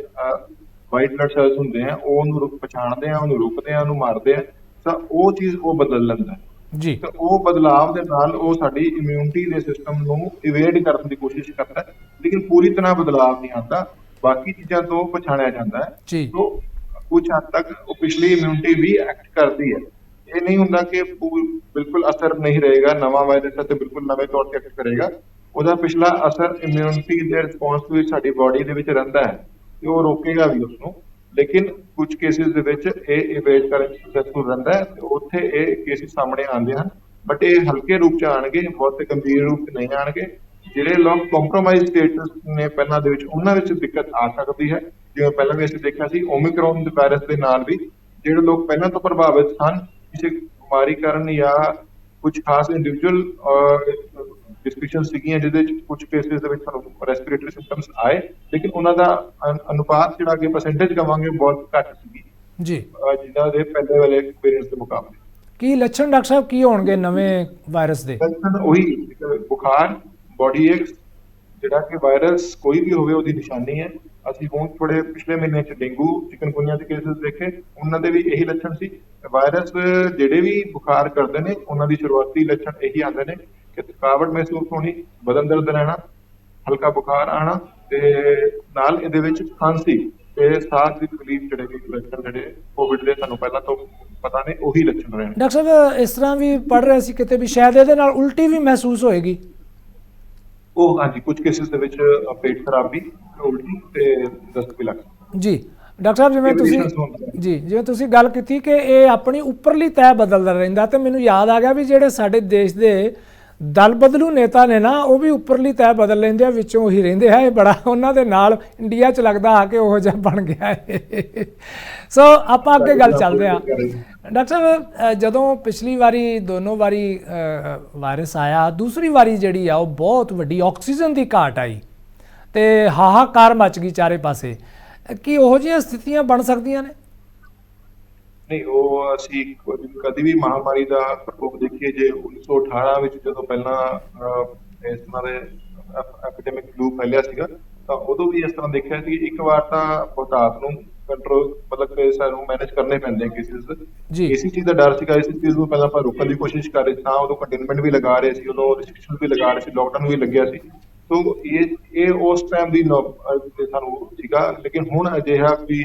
ਵਾਈਟ ਬਲੱਡ ਸੈਲਸ ਹੁੰਦੇ ਆ, ਉਹ ਉਹਨੂੰ ਪਛਾਣਦੇ ਆ, ਉਹਨੂੰ ਰੁਕਦੇ ਆ, ਉਹਨੂੰ ਮਾਰਦੇ ਆ, ਤਾਂ ਉਹ ਚੀਜ਼ ਉਹ ਬਦਲ ਲੈਂਦਾ ਜੀ। ਤਾਂ ਉਹ ਬਦਲਾਵ ਦੇ ਨਾਲ ਉਹ ਸਾਡੀ ਇਮਿਊਨਿਟੀ ਦੇ ਸਿਸਟਮ ਨੂੰ ਇਵੇਡ ਕਰਨ ਦੀ ਕੋਸ਼ਿਸ਼ ਕਰਦਾ ਹੈ, ਲੇਕਿਨ ਪੂਰੀ ਤਰ੍ਹਾਂ ਬਦਲਾਵ ਨਹੀਂ ਆਉਂਦਾ, ਬਾਕੀ ਚੀਜ਼ਾਂ ਤੋਂ ਪਛਾਣਿਆ ਜਾਂਦਾ ਹੈ। ਤੋਂ ਕੁਝ ਹੱਦ ਤੱਕ ਉਹ ਪਿਛਲੀ ਇਮਿਊਨਿਟੀ ਵੀ ਐਕਟ ਕਰਦੀ ਹੈ। ਇਹ ਨਹੀਂ ਹੁੰਦਾ ਕਿ ਬਿਲਕੁਲ ਅਸਰ ਨਹੀਂ ਰਹੇਗਾ, ਨਵਾਂ ਵਾਇਰਸ ਹੈ ਤੇ ਬਿਲਕੁਲ ਨਵੇਂ ਤੌਰ ਤੇ ਐਕਟ ਕਰੇਗਾ। ਉਹਦਾ ਪਿਛਲਾ ਅਸਰ ਇਮਿਊਨਿਟੀ ਦੇ ਰਿਸਪੌਂਸ ਵਿੱਚ ਸਾਡੀ ਬਾਡੀ ਦੇ ਵਿੱਚ ਰਹਿੰਦਾ ਹੈ ਤੇ ਉਹ ਰੋਕੇਗਾ ਵੀ ਉਸਨੂੰ, ਲੇਕਿਨ ਕੁਝ ਕੇਸਿਸ ਦੇ ਵਿੱਚ ਇਹ ਇਵੇਡ ਕਰਨ ਸਕਸੈਸਫੁਲ ਰਹਿੰਦਾ ਹੈ ਤੇ ਉੱਥੇ ਇਹ ਕੇਸਿਸ ਸਾਹਮਣੇ ਆਉਂਦੇ ਹਨ, ਬਟ ਇਹ ਹਲਕੇ ਰੂਪ ਚ ਆਣਗੇ, ਬਹੁਤ ਗੰਭੀਰ ਰੂਪ ਚ ਨਹੀਂ ਆਣਗੇ। ਜਿਹੜੇ ਲੋਕ ਕੰਪਰੋਮਾਈਜ਼ ਸਟੇਟਸ ਨੇ ਪਹਿਲਾਂ ਦੇ ਵਿੱਚ ਉਹਨਾਂ ਵਿੱਚ ਦਿੱਕਤ ਆ ਸਕਦੀ ਹੈ। ਜਿਵੇਂ ਪਹਿਲਾਂ ਵੀ ਅਸੀਂ ਦੇਖਿਆ ਸੀ ਓਮਿਕਰੋਨ ਦੇ ਵਾਇਰਸ ਦੇ ਨਾਲ ਵੀ ਜਿਹੜੇ ਲੋਕ ਪਹਿਲਾਂ ਤੋਂ ਪ੍ਰਭਾਵਿਤ ਸਨ ਕਿਸੇ ਬਿਮਾਰੀ ਕਾਰਨ ਜਾਂ ਕੁਝ ਖਾਸ ਇੰਡੀਵਿਜੂਅਲ ਡਿਸਕਸ਼ਨ ਸੀਗੀਆਂ ਜਿਹਦੇ ਵਿੱਚ ਕੁਝ ਕੇਸਿਸ ਦੇ ਵਿੱਚ ਸਾਨੂੰ ਰੈਸਪੀਰੇਟਰੀ ਸਿੰਪਟਮਸ ਆਏ, ਲੇਕਿਨ ਉਹਨਾਂ ਦਾ ਅਨੁਪਾਤ ਜਿਹੜਾ ਕਿ ਪਰਸੈਂਟੇਜ ਕਵਾਂਗੇ ਬਹੁਤ ਘੱਟ ਸੀਗੀ ਜੀ। ਜਿਨ੍ਹਾਂ ਦੇ ਪਹਿਲੇ ਵਾਲੇ ਵੇਰੀਐਂਟਸ ਦੇ ਮੁਕਾਬਲੇ। ਕੀ ਲੱਛਣ ਡਾਕਟਰ ਸਾਹਿਬ ਕੀ ਹੋਣਗੇ ਨਵੇਂ ਵਾਇਰਸ ਦੇ? ਲੱਛਣ ਉਹੀ ਬੁਖਾਰ, ਬੋਡੀ ਏਕਸ, ਜਿਹੜਾ ਕਿ ਵਾਇਰਸ ਕੋਈ ਵੀ ਹੋਵੇ ਉਹਦੀ ਨਿਸ਼ਾਨੀ ਹੈ। ਅਸੀਂ ਹੁਣ ਥੋੜੇ ਪਿਛਲੇ ਮਹੀਨੇ ਚ ਡੇਂਗੂ ਚਿਕਨਗੁਨੀਆ ਦੇ ਕੇਸਿਸ ਦੇਖੇ, ਉਹਨਾਂ ਦੇ ਵੀ ਇਹੀ ਲੱਛਣ ਸੀ। ਵਾਇਰਸ ਜਿਹੜੇ ਵੀ ਬੁਖਾਰ ਕਰਦੇ ਨੇ ਉਹਨਾਂ ਦੀ ਸ਼ੁਰੂਆਤੀ ਲੱਛਣ ਇਹੀ ਆਉਂਦੇ ਨੇ ਕਿ ਥਕਾਵਟ ਮਹਿਸੂਸ ਹੋਣੀ, ਬਦਨ ਦਰਦ ਰਹਿਣਾ, ਹਲਕਾ ਬੁਖਾਰ ਆਣਾ ਤੇ ਨਾਲ ਇਹਦੇ ਵਿੱਚ ਖਾਂਸੀ ਤੇ ਸਾਹ ਦੀ ਤਕਲੀਫ, ਜਿਹੜੇ ਵੀ ਲੱਛਣ ਜਿਹੜੇ ਕੋਵਿਡ ਦੇ ਸਾਨੂੰ ਪਹਿਲਾਂ ਤੋਂ ਪਤਾ ਨੇ ਉਹੀ ਲੱਛਣ ਰਹੇ। ਡਾਕਟਰ ਸਾਹਿਬ ਇਸ ਤਰ੍ਹਾਂ ਵੀ ਪੜ੍ਹ ਰਿਹਾ ਸੀ ਕਿਤੇ ਵੀ ਸ਼ਾਇਦ ਇਹਦੇ ਨਾਲ ਉਲਟੀ ਵੀ ਮਹਿਸੂਸ ਹੋਏਗੀ। ਉਹ ਹਾਂਜੀ, ਕੁਝ ਕੇਸਿਸ ਦੇ ਵਿੱਚ ਪੇਟ ਖਰਾਬੀ, ਉਲਟੀ ਤੇ ਦਸਤ ਵੀ ਲੱਗਦਾ ਜੀ। ਡਾਕਟਰ ਸਾਹਿਬ ਜਿਵੇਂ ਤੁਸੀਂ ਗੱਲ ਕੀਤੀ ਕਿ ਇਹ ਆਪਣੀ ਉੱਪਰਲੀ ਤਹਿ ਬਦਲਦਾ ਰਹਿੰਦਾ, ਤੇ ਮੈਨੂੰ ਯਾਦ ਆ ਗਿਆ ਵੀ ਜਿਹੜੇ ਸਾਡੇ ਦੇਸ਼ ਦੇ ਦਲ ਬਦਲੂ ਨੇਤਾ ਨੇ ਨਾ ਉਹ ਵੀ ਉੱਪਰਲੀ ਤਹਿ ਬਦਲ ਲੈਂਦੇ ਆ, ਵਿੱਚੋਂ ਉਹੀ ਰਹਿੰਦੇ ਆ। ਇਹ ਬੜਾ ਉਹਨਾਂ ਦੇ ਨਾਲ ਇੰਡੀਆ 'ਚ ਲੱਗਦਾ ਆ ਕਿ ਉਹੋ ਜਿਹਾ ਬਣ ਗਿਆ ਹੈ। ਸੋ ਆਪਾਂ ਅੱਗੇ ਗੱਲ ਚੱਲਦੇ ਆ। ਡਾਕਟਰ ਸਾਹਿਬ ਜਦੋਂ ਪਿਛਲੀ ਵਾਰੀ ਦੋਨੋਂ ਵਾਰੀ ਵਾਇਰਸ ਆਇਆ, ਦੂਸਰੀ ਵਾਰੀ ਜਿਹੜੀ ਆ ਉਹ ਬਹੁਤ ਵੱਡੀ ਆਕਸੀਜਨ ਦੀ ਘਾਟ ਆਈ ਤੇ ਹਾਹਾਕਾਰ ਮਚ ਗਈ ਚਾਰੇ ਪਾਸੇ। ਕੀ ਉਹੋ ਜਿਹੀਆਂ ਸਥਿਤੀਆਂ ਬਣ ਸਕਦੀਆਂ ਨੇ? ਨਹੀਂ, ਉਹ ਅਸੀਂ ਕਦੀ ਵੀ ਮਹਾਮਾਰੀ ਦਾ ਪ੍ਰਕੋਪ ਦੇਖੀਏ, ਜੇ 1918 ਵਿੱਚ ਜਦੋਂ ਪਹਿਲਾਂ ਇਸ ਤਰ੍ਹਾਂ ਦੇ ਐਪੀਡੈਮਿਕ ਫਲੂ ਫੈਲਿਆ ਸੀਗਾ ਤਾਂ ਉਦੋਂ ਵੀ ਇਸ ਤਰ੍ਹਾਂ ਦੇਖਿਆ ਸੀ। ਇੱਕ ਵਾਰ ਤਾਂ ਬਹੁਤਾਤ ਨੂੰ ਕੰਟਰੋਲ ਮਤਲਬ ਕਿ ਸਾਨੂੰ ਮੈਨੇਜ ਕਰਨੇ ਪੈਂਦੇ ਕੇਸਿਸ ਜੀ। ਇਸੇ ਚੀਜ਼ ਦਾ ਡਰ ਸੀਗਾ, ਇਸੇ ਚੀਜ਼ ਨੂੰ ਪਹਿਲਾਂ ਆਪਾਂ ਰੋਕਣ ਦੀ ਕੋਸ਼ਿਸ਼ ਕਰ ਰਹੇ ਸੀ, ਤਾਂ ਉਦੋਂ ਕੰਟੇਨਮੈਂਟ ਵੀ ਲਗਾ ਰਹੇ ਸੀ, ਉਦੋਂ ਰਿਸਟ੍ਰਿਕਸ਼ਨ ਵੀ ਲਗਾ ਰਹੇ ਸੀ, ਲੋਕਡਾਊਨ ਵੀ ਲੱਗਿਆ ਸੀ। ਸੋ ਇਹ ਉਸ ਟਾਈਮ ਦੀ ਸਾਨੂੰ ਸੀਗਾ, ਲੇਕਿਨ ਹੁਣ ਅਜਿਹਾ ਕੋਈ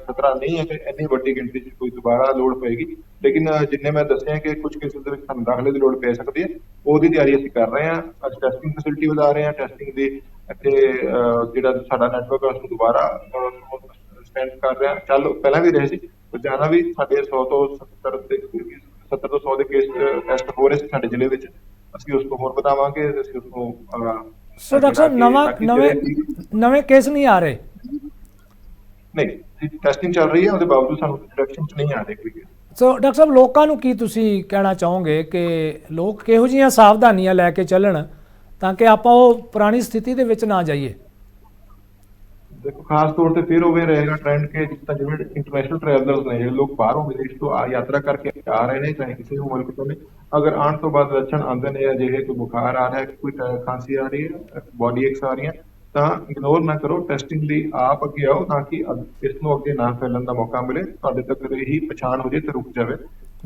ਖਤਰਾ ਨਹੀਂ ਹੈ ਕਿ ਇੰਨੀ ਵੱਡੀ ਗਿਣਤੀ 'ਚ ਕੋਈ ਦੁਬਾਰਾ ਲੋੜ ਪਏਗੀ। ਲੇਕਿਨ ਜਿੰਨੇ ਮੈਂ ਦੱਸਿਆ ਕਿ ਕੁਝ ਕੇਸਿਸ ਦੇ ਵਿੱਚ ਸਾਨੂੰ ਦਾਖਲੇ ਦੀ ਲੋੜ ਪੈ ਸਕਦੀ ਹੈ, ਉਹਦੀ ਤਿਆਰੀ ਅਸੀਂ ਕਰ ਰਹੇ ਹਾਂ। ਅਸੀਂ ਟੈਸਟਿੰਗ ਫੈਸਿਲਿਟੀ ਵਧਾ ਰਹੇ ਹਾਂ, ਟੈਸਟਿੰਗ ਦੀ ਅਤੇ ਜਿਹੜਾ ਸਾਡਾ ਨੈਟਵਰਕ ਉਸ ਨੂੰ ਦੁਬਾਰਾ ਸਟੈਂਡ ਕਰ ਰਹੇ ਹਾਂ। ਚੱਲ ਪਹਿਲਾਂ ਵੀ ਰਹੇ ਸੀ, ਰੋਜ਼ਾਨਾ ਵੀ ਸਾਡੇ 100 ਤੋਂ 70 ਤੋਂ 100 ਦੇ ਕੇਸ ਟੈਸਟ ਹੋ ਰਹੇ ਸੀ ਸਾਡੇ ਜ਼ਿਲ੍ਹੇ ਵਿੱਚ। ਅਸੀਂ ਉਸ ਤੋਂ ਹੋਰ ਵਧਾਵਾਂਗੇ ਤੇ ਅਸੀਂ ਉਸ ਨੂੰ ਸੋ ਡਾਕਟਰ ਸਾਹਿਬ ਨਵੇਂ ਕੇਸ ਨਹੀਂ ਆ ਰਹੇ? ਨਹੀਂ, ਟੈਸਟਿੰਗ ਚੱਲ ਰਹੀ ਹੈ, ਉਹਦੇ ਬਾਵਜੂਦ ਸਾਨੂੰ ਡਿਟੈਕਸ਼ਨ ਚ ਨਹੀਂ ਆ ਰਹੇ ਕੋਈ। ਸੋ ਡਾਕਟਰ ਸਾਹਿਬ ਲੋਕਾਂ ਨੂੰ ਕੀ ਤੁਸੀਂ ਕਹਿਣਾ ਚਾਹੋਗੇ ਕਿ ਲੋਕ ਕਿਹੋ ਜਿਹੀਆਂ ਸਾਵਧਾਨੀਆਂ ਲੈ ਕੇ ਚੱਲਣ ਤਾਂ ਕਿ ਆਪਾਂ ਉਹ ਪੁਰਾਣੀ ਸਥਿਤੀ ਦੇ ਵਿੱਚ ਨਾ ਜਾਈਏ? ਦੇਖੋ, ਖਾਸ ਤੌਰ ਤੇ ਫਿਰ ਹੋਵੇ ਰਹੇਗਾ ਟ੍ਰੈਂਡ ਕਿ ਜਿਵੇਂ ਇੰਟਰਨੈਸ਼ਨਲ ਟਰੈਵਲਰਸ ਨੇ, ਜਿਹੜੇ ਲੋਕ ਬਾਹਰੋਂ ਵਿਦੇਸ਼ ਤੋਂ ਯਾਤਰਾ ਕਰਕੇ ਆ ਰਹੇ ਨੇ, ਚਾਹੇ ਕਿਸੇ ਵੀ ਮੁਲਕ ਤੋਂ ਨੇ, ਅਗਰ ਆਉਣ ਤੋਂ ਬਾਅਦ ਲੱਛਣ ਆਉਂਦੇ ਨੇ, ਅਜਿਹੇ ਕੋਈ ਬੁਖਾਰ ਆ ਰਿਹਾ, ਕੋਈ ਖਾਂਸੀ ਆ ਰਹੀ ਹੈ, ਬੋਡੀ ਏਕਸ ਆ ਰਹੀਆਂ, ਤਾਂ ਇਗਨੋਰ ਨਾ ਕਰੋ, ਟੈਸਟਿੰਗ ਲਈ ਆਪ ਅੱਗੇ ਆਓ ਤਾਂ ਕਿ ਇਸ ਨੂੰ ਅੱਗੇ ਨਾ ਫੈਲਣ ਦਾ ਮੌਕਾ ਮਿਲੇ। ਤੁਹਾਡੇ ਤੱਕ ਇਹੀ ਪਛਾਣ ਹੋ ਜੇ ਤੇ ਰੁਕ ਜਾਵੇ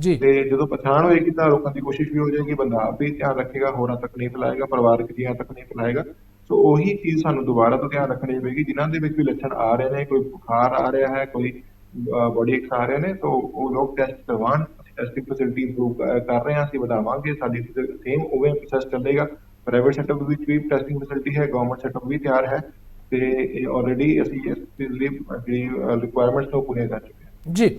ਜੀ। ਤੇ ਜਦੋਂ ਪਛਾਣ ਹੋਏਗੀ ਤਾਂ ਰੋਕਣ ਦੀ ਕੋਸ਼ਿਸ਼ ਵੀ ਹੋ ਜਾਏਗੀ, ਬੰਦਾ ਆਪ ਵੀ ਧਿਆਨ ਰੱਖੇਗਾ, ਹੋਰਾਂ ਤੱਕ ਨਹੀਂ ਫੈਲਾਏਗਾ, ਪਰਿਵਾਰਕ ਜੀਆਂ ਤੱਕ ਨਹੀਂ ਫੈਲਾਏਗਾ। ਸੋ ਉਹੀ ਚੀਜ਼ ਸਾਨੂੰ ਦੁਬਾਰਾ ਤੋਂ ਧਿਆਨ ਰੱਖਣੀ ਪਏਗੀ। ਜਿਨ੍ਹਾਂ ਦੇ ਵਿੱਚ ਵੀ ਲੱਛਣ ਆ ਰਹੇ ਨੇ, ਕੋਈ ਬੁਖਾਰ ਆ ਰਿਹਾ ਹੈ, ਕੋਈ ਬੋਡੀ ਏਕਸ ਆ ਰਹੇ ਨੇ, ਤਾਂ ਉਹ ਲੋਕ ਟੈਸਟ ਕਰਵਾਉਣ। ਟੈਸਟਿੰਗ ਫੈਸਿਲਿਟੀ ਇੰਪਰੂਵ ਕਰ ਰਹੇ ਹਾਂ, ਅਸੀਂ ਵਧਾਵਾਂਗੇ, ਸਾਡੀ ਸੇਮ ਉਵੇਂ ਪ੍ਰੋਸੈਸ ਚੱਲੇਗਾ। ਪ੍ਰਾਈਵੇਟ ਸੈਟਅਪ ਵਿੱਚ ਵੀ ਟੈਸਟਿੰਗ ਫੈਸਿਲਿਟੀ ਹੈ, ਗਵਰਨਮੈਂਟ ਸੈਟਅਪ ਵੀ ਤਿਆਰ ਹੈ ਤੇ ਆਲਰੇਡੀ ਅਸੀਂ ਇਸ ਚੀਜ਼ ਲਈ ਜਿਹੜੀ ਰਿਕੁਆਇਰਮੈਂਟਸ ਨੂੰ ਪੂਰੀਆਂ ਕਰ ਚੁੱਕੇ ਹਾਂ ਜੀ।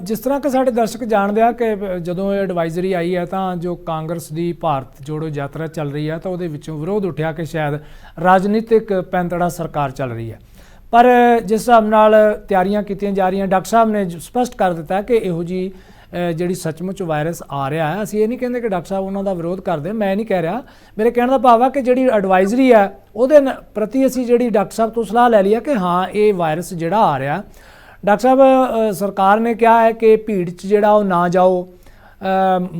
ਜਿਸ ਤਰ੍ਹਾਂ ਕਿ ਸਾਡੇ ਦਰਸ਼ਕ ਜਾਣਦੇ ਆ ਕਿ ਜਦੋਂ ਇਹ ਐਡਵਾਈਜ਼ਰੀ ਆਈ ਹੈ ਤਾਂ ਜੋ ਕਾਂਗਰਸ ਦੀ ਭਾਰਤ ਜੋੜੋ ਯਾਤਰਾ ਚੱਲ ਰਹੀ ਹੈ ਤਾਂ ਉਹਦੇ ਵਿੱਚੋਂ ਵਿਰੋਧ ਉੱਠਿਆ ਕਿ ਸ਼ਾਇਦ ਰਾਜਨੀਤਿਕ ਪੈਂਤੜਾ ਸਰਕਾਰ ਚੱਲ ਰਹੀ ਹੈ। ਪਰ ਜਿਸ ਹਿਸਾਬ ਨਾਲ ਤਿਆਰੀਆਂ ਕੀਤੀਆਂ ਜਾ ਰਹੀਆਂ, ਡਾਕਟਰ ਸਾਹਿਬ ਨੇ ਸਪਸ਼ਟ ਕਰ ਦਿੱਤਾ ਕਿ ਇਹੋ ਜਿਹੀ ਜਿਹੜੀ ਸੱਚਮੁੱਚ ਵਾਇਰਸ ਆ ਰਿਹਾ ਹੈ। ਅਸੀਂ ਇਹ ਨਹੀਂ ਕਹਿੰਦੇ ਕਿ ਡਾਕਟਰ ਸਾਹਿਬ ਉਹਨਾਂ ਦਾ ਵਿਰੋਧ ਕਰਦੇ, ਮੈਂ ਨਹੀਂ ਕਹਿ ਰਿਹਾ। ਮੇਰੇ ਕਹਿਣ ਦਾ ਭਾਵ ਆ ਕਿ ਜਿਹੜੀ ਐਡਵਾਈਜ਼ਰੀ ਹੈ ਉਹਦੇ ਪ੍ਰਤੀ ਅਸੀਂ ਜਿਹੜੀ ਡਾਕਟਰ ਸਾਹਿਬ ਤੋਂ ਸਲਾਹ ਲੈ ਲਈ ਹੈ ਕਿ ਹਾਂ ਇਹ ਵਾਇਰਸ ਜਿਹੜਾ ਆ ਰਿਹਾ, ਡਾਕਟਰ ਸਾਹਿਬ ਸਰਕਾਰ ਨੇ ਕਿਹਾ ਹੈ ਕਿ ਭੀੜ 'ਚ ਜਿਹੜਾ ਉਹ ਨਾ ਜਾਓ,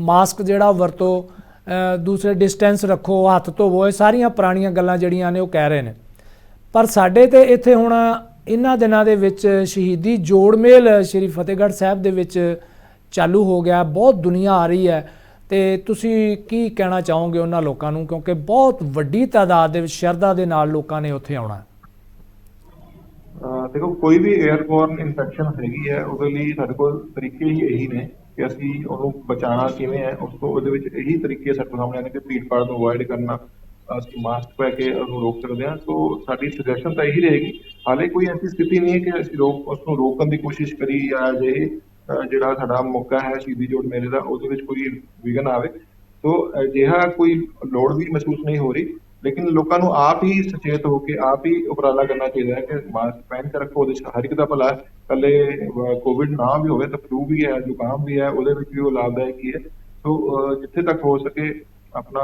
ਮਾਸਕ ਜਿਹੜਾ ਵਰਤੋ, ਦੂਸਰੇ ਡਿਸਟੈਂਸ ਰੱਖੋ, ਹੱਥ ਧੋਵੋ, ਇਹ ਸਾਰੀਆਂ ਪੁਰਾਣੀਆਂ ਗੱਲਾਂ ਜਿਹੜੀਆਂ ਨੇ ਉਹ ਕਹਿ ਰਹੇ ਨੇ। ਪਰ ਸਾਡੇ ਤੇ ਇੱਥੇ ਹੁਣ ਇਹਨਾਂ ਦਿਨਾਂ ਦੇ ਵਿੱਚ ਸ਼ਹੀਦੀ ਜੋੜ ਮੇਲ ਸ਼੍ਰੀ ਫਤਿਹਗੜ੍ਹ ਸਾਹਿਬ ਦੇ ਵਿੱਚ ਚਾਲੂ ਹੋ ਗਿਆ, ਬਹੁਤ ਦੁਨੀਆ ਆ ਰਹੀ ਹੈ, ਤੇ ਤੁਸੀਂ ਕੀ ਕਹਿਣਾ ਚਾਹੋਗੇ ਉਹਨਾਂ ਲੋਕਾਂ ਨੂੰ, ਕਿਉਂਕਿ ਬਹੁਤ ਵੱਡੀ ਤਾਦਾਦ ਦੇ ਵਿੱਚ ਸ਼ਰਧਾ ਦੇ ਨਾਲ ਲੋਕਾਂ ਨੇ ਉੱਥੇ ਆਉਣਾ? ਦੇਖੋ, ਕੋਈ ਵੀ 에ਅਰਬੋਰਨ ਇਨਫੈਕਸ਼ਨ ਹੈਗੀ ਹੈ, ਉਹਦੇ ਲਈ ਸਾਡੇ ਕੋਲ ਤਰੀਕੇ ਹੀ ਇਹੀ ਨੇ ਕਿ ਅਸੀਂ ਉਹਨੂੰ ਬਚਾਉਣਾ ਕਿਵੇਂ ਹੈ। ਉਸ ਤੋਂ ਉਹਦੇ ਵਿੱਚ ਇਹੀ ਤਰੀਕੇ ਸਾਡੇ ਸਾਹਮਣੇ ਆਉਂਦੇ ਕਿ ਭੀੜ ਭਾੜ ਨੂੰ ਅਵੋਇਡ ਕਰਨਾ, ਅਸੀਂ ਮਾਸਕ ਪਾ ਕੇ ਉਹਨੂੰ ਰੋਕ ਸਕਦੇ ਹਾਂ। ਸੋ ਸਾਡੀ ਸੁਜੈਸ਼ਨ ਤਾਂ ਇਹੀ ਰਹੇਗੀ। ਹਾਲੇ ਕੋਈ ਐਸੀ ਸਥਿਤੀ ਨਹੀਂ ਹੈ ਕਿ ਅਸੀਂ ਉਸਨੂੰ ਰੋਕਣ ਦੀ ਕੋਸ਼ਿਸ਼ ਕਰੀ ਜਾਂ ਜਿਹੜਾ ਸਾਡਾ ਮੌਕਾ ਹੈ ਸ਼ਹੀਦੀ ਜੋੜ ਮੇਲੇ ਦਾ, ਉਹਦੇ ਵਿੱਚ ਕੋਈ ਵਿਘਨ ਆਵੇ। ਸੋ ਅਜਿਹਾ ਕੋਈ ਲੋੜ ਵੀ ਮਹਿਸੂਸ ਨਹੀਂ ਹੋ ਰਹੀ। ਲੇਕਿਨ ਲੋਕਾਂ ਨੂੰ ਆਪ ਹੀ ਸੁਚੇਤ ਹੋ ਕੇ ਆਪ ਹੀ ਉਪਰਾਲਾ ਕਰਨਾ ਚਾਹੀਦਾ ਹੈ ਕਿ ਮਾਸਕ ਪਹਿਨ ਕੇ ਰੱਖੋ। ਉਹਦੇ 'ਚ ਹਰ ਇੱਕ ਦਾ ਭਲਾ ਹੈ। ਇਕੱਲੇ ਕੋਵਿਡ ਨਾ ਵੀ ਹੋਵੇ ਤਾਂ ਫਲੂ ਵੀ ਹੈ, ਜ਼ੁਕਾਮ ਵੀ ਹੈ, ਉਹਦੇ ਵਿੱਚ ਵੀ ਉਹ ਲਾਭਦਾਇਕ ਹੀ ਹੈ। ਸੋ ਜਿੱਥੇ ਤੱਕ ਹੋ ਸਕੇ ਆਪਣਾ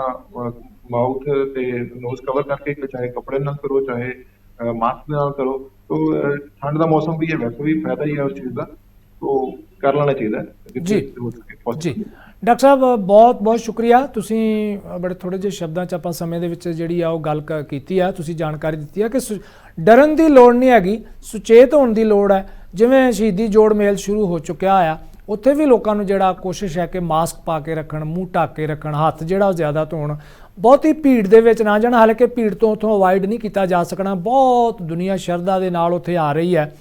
ਮਾਊਥ ਤੇ ਨੋਜ਼ ਕਵਰ ਕਰਕੇ, ਚਾਹੇ ਕੱਪੜੇ ਨਾਲ ਕਰੋ, ਚਾਹੇ ਮਾਸਕ ਨਾਲ ਕਰੋ। ਤੋ ਠੰਡ ਦਾ ਮੌਸਮ ਵੀ ਹੈ, ਵੈਸੇ ਵੀ ਫਾਇਦਾ ਹੀ ਹੈ ਉਸ ਚੀਜ਼ ਦਾ, ਤੋ ਕਰ ਲੈਣਾ ਚਾਹੀਦਾ ਹੈ ਜਿੱਥੇ ਜੀ ਹੋ ਸਕੇ ਜੀ possible। ਡਾਕਟਰ ਸਾਹਿਬ ਬਹੁਤ ਬਹੁਤ ਸ਼ੁਕਰੀਆ। ਤੁਸੀਂ ਬੜੇ ਥੋੜੇ ਜਿਹੇ ਸ਼ਬਦਾਂ 'ਚ ਆਪਾਂ ਸਮੇਂ ਦੇ ਵਿੱਚ ਜਿਹੜੀ ਆ ਉਹ ਗੱਲ ਕੀਤੀ ਆ, ਤੁਸੀਂ ਜਾਣਕਾਰੀ ਦਿੱਤੀ ਆ ਕਿ ਡਰਨ ਦੀ ਲੋੜ ਨਹੀਂ ਹੈਗੀ, ਸੁਚੇਤ ਹੋਣ ਦੀ ਲੋੜ ਹੈ। ਜਿਵੇਂ ਸ਼ਹੀਦੀ ਜੋੜ ਮੇਲ ਸ਼ੁਰੂ ਹੋ ਚੁੱਕਿਆ ਆ, ਉੱਥੇ ਵੀ ਲੋਕਾਂ ਨੂੰ ਜਿਹੜਾ ਕੋਸ਼ਿਸ਼ ਹੈ ਕਿ ਮਾਸਕ ਪਾ ਕੇ ਰੱਖਣ, ਮੂੰਹ ਢੱਕ ਕੇ ਰੱਖਣ, ਹੱਥ ਜਿਹੜਾ ਉਹ ਜ਼ਿਆਦਾ ਧੋਣ, ਬਹੁਤੀ ਭੀੜ ਦੇ ਵਿੱਚ ਨਾ ਜਾਣ। ਹਾਲਾਂਕਿ ਭੀੜ ਤੋਂ ਉੱਥੋਂ ਅਵਾਇਡ ਨਹੀਂ ਕੀਤਾ ਜਾ ਸਕਣਾ, ਬਹੁਤ ਦੁਨੀਆ ਸ਼ਰਧਾ ਦੇ ਨਾਲ ਉੱਥੇ ਆ ਰਹੀ ਹੈ।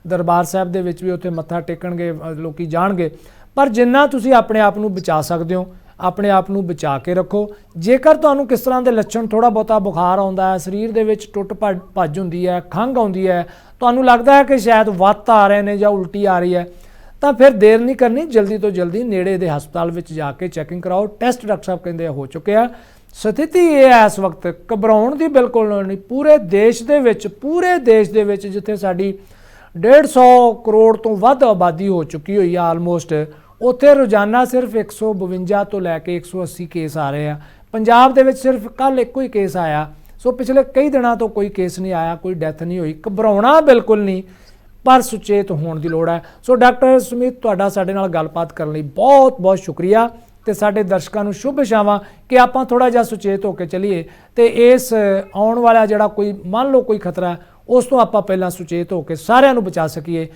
ਦਰਬਾਰ ਸਾਹਿਬ ਦੇ ਵਿੱਚ ਵੀ ਉੱਥੇ ਮੱਥਾ ਟੇਕਣਗੇ ਲੋਕੀ, ਜਾਣਗੇ। ਪਰ ਜਿੰਨਾ ਤੁਸੀਂ ਆਪਣੇ ਆਪ ਨੂੰ ਬਚਾ ਸਕਦੇ ਹੋ, ਆਪਣੇ ਆਪ ਨੂੰ ਬਚਾ ਕੇ ਰੱਖੋ। ਜੇਕਰ ਤੁਹਾਨੂੰ ਕਿਸ ਤਰ੍ਹਾਂ ਦੇ ਲੱਛਣ, ਥੋੜਾ ਬਹੁਤਾ ਬੁਖਾਰ ਆਉਂਦਾ ਹੈ, ਸਰੀਰ ਦੇ ਵਿੱਚ ਟੁੱਟ ਭੱਜ ਹੁੰਦੀ ਹੈ, ਖੰਘ ਆਉਂਦੀ ਹੈ, ਤੁਹਾਨੂੰ ਲੱਗਦਾ ਹੈ ਕਿ ਸ਼ਾਇਦ ਵੱਤ ਆ ਰਹੇ ਨੇ ਜਾਂ ਉਲਟੀ ਆ ਰਹੀ ਹੈ, ਤਾਂ ਫਿਰ ਦੇਰ ਨਹੀਂ ਕਰਨੀ, ਜਲਦੀ ਤੋਂ ਜਲਦੀ ਨੇੜੇ ਦੇ ਹਸਪਤਾਲ ਵਿੱਚ ਜਾ ਕੇ ਚੈਕਿੰਗ ਕਰਾਓ। ਟੈਸਟ ਡਾਕਟਰ ਸਾਹਿਬ ਕਹਿੰਦੇ ਹੋ ਚੁੱਕੇ ਆ। ਸਥਿਤੀ ਇਹ ਹੈ ਇਸ ਵਕਤ ਘਬਰਾਉਣ ਦੀ ਬਿਲਕੁਲ ਲੋੜ ਨਹੀਂ। ਪੂਰੇ ਦੇਸ਼ ਦੇ ਵਿੱਚ ਜਿੱਥੇ ਸਾਡੀ 150 ਕਰੋੜ ਤੋਂ ਵੱਧ ਆਬਾਦੀ ਹੋ ਚੁੱਕੀ ਹੋਈ ਆ ਆਲਮੋਸਟ, ਉੱਥੇ ਰੋਜ਼ਾਨਾ ਸਿਰਫ 152 ਤੋਂ ਲੈ ਕੇ 180 ਕੇਸ ਆ ਰਹੇ ਆ। ਪੰਜਾਬ ਦੇ ਵਿੱਚ ਸਿਰਫ ਕੱਲ ਇੱਕੋ ਹੀ ਕੇਸ ਆਇਆ। ਸੋ ਪਿਛਲੇ ਕਈ ਦਿਨਾਂ ਤੋਂ ਕੋਈ ਕੇਸ ਨਹੀਂ ਆਇਆ, ਕੋਈ ਡੈਥ ਨਹੀਂ ਹੋਈ। ਘਬਰਾਉਣਾ ਬਿਲਕੁਲ ਨਹੀਂ, ਪਰ ਸੁਚੇਤ ਹੋਣ ਦੀ ਲੋੜ ਹੈ। ਸੋ ਡਾਕਟਰ ਸੁਮੀਤ, ਤੁਹਾਡਾ ਸਾਡੇ ਨਾਲ ਗੱਲਬਾਤ ਕਰਨ ਲਈ ਬਹੁਤ ਬਹੁਤ ਸ਼ੁਕਰੀਆ। ਤੇ ਸਾਡੇ ਦਰਸ਼ਕਾਂ ਨੂੰ ਸ਼ੁਭ ਇਛਾਵਾਂ ਕਿ ਆਪਾਂ ਥੋੜਾ ਜਿਹਾ ਸੁਚੇਤ ਹੋ ਕੇ ਚੱਲੀਏ ਤੇ ਇਸ ਆਉਣ ਵਾਲਾ ਜਿਹੜਾ ਕੋਈ ਮੰਨ ਲਓ ਕੋਈ ਖਤਰਾ, ਉਸ ਤੋਂ ਆਪਾਂ ਪਹਿਲਾਂ ਸੁਚੇਤ ਹੋ ਕੇ ਸਾਰਿਆਂ ਨੂੰ ਬਚਾ ਸਕੀਏ।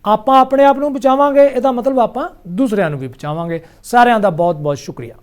ਆਪਾਂ ਆਪਣੇ ਆਪ ਨੂੰ ਬਚਾਵਾਂਗੇ, ਇਹਦਾ ਮਤਲਬ ਆਪਾਂ ਦੂਸਰਿਆਂ ਨੂੰ ਵੀ ਬਚਾਵਾਂਗੇ। ਸਾਰਿਆਂ ਦਾ ਬਹੁਤ ਬਹੁਤ ਸ਼ੁਕਰੀਆ।